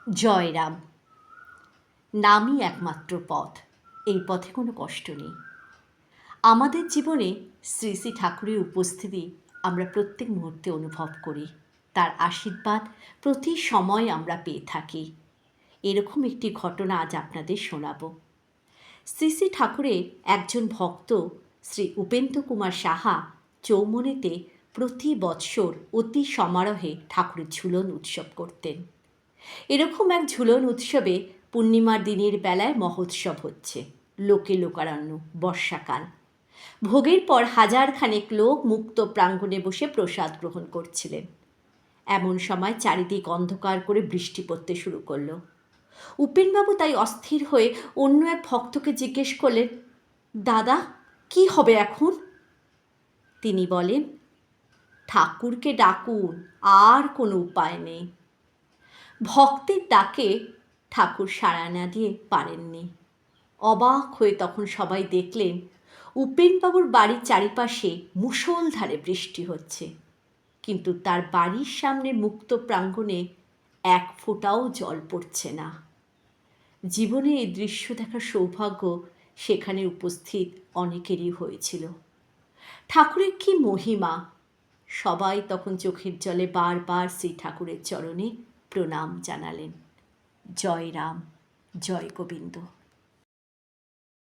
জয়রাম। নামই একমাত্র পথ, এই পথে কোনো কষ্ট নেই। আমাদের জীবনে শ্রী শ্রী ঠাকুরের উপস্থিতি আমরা প্রত্যেক মুহূর্তে অনুভব করি, তার আশীর্বাদ প্রতি সময় আমরা পেয়ে থাকি। এরকম একটি ঘটনা আজ আপনাদের শোনাব। শ্রী শ্রী ঠাকুরের একজন ভক্ত শ্রী উপেন্দ্র কুমার সাহা চৌমনিতে প্রতি বৎসর অতি সমারোহে ঠাকুরের ঝুলন উৎসব করতেন। এরকম এক ঝুলন উৎসবে পূর্ণিমার দিনের বেলায় মহোৎসব হচ্ছে, লোকে লোকারণ্য, বর্ষাকাল। ভোগের পর হাজারখানেক লোক মুক্ত প্রাঙ্গণে বসে প্রসাদ গ্রহণ করছিলেন। এমন সময় চারিদিক অন্ধকার করে বৃষ্টি পড়তে শুরু করল। উপেনবাবু তাই অস্থির হয়ে অন্য এক ভক্তকে জিজ্ঞেস করলেন, দাদা, কি হবে এখন? তিনি বলেন, ঠাকুরকে ডাকুন, আর কোনো উপায় নেই। ভক্তের ডাকে ঠাকুর সাড়া না দিয়ে পারেননি। অবাক হয়ে তখন সবাই দেখলেন উপেনবাবুর বাড়ির চারিপাশে মুষলধারে বৃষ্টি হচ্ছে, কিন্তু তার বাড়ির সামনে মুক্ত প্রাঙ্গণে এক ফোঁটাও জল পড়ছে না। জীবনে এই দৃশ্য দেখার সৌভাগ্য সেখানে উপস্থিত অনেকেরই হয়েছিল। ঠাকুরের কি মহিমা! সবাই তখন চোখের জলে বারবার শ্রী ঠাকুরের চরণে প্রণাম জানালেন। জয় রাম, জয় গোবিন্দ।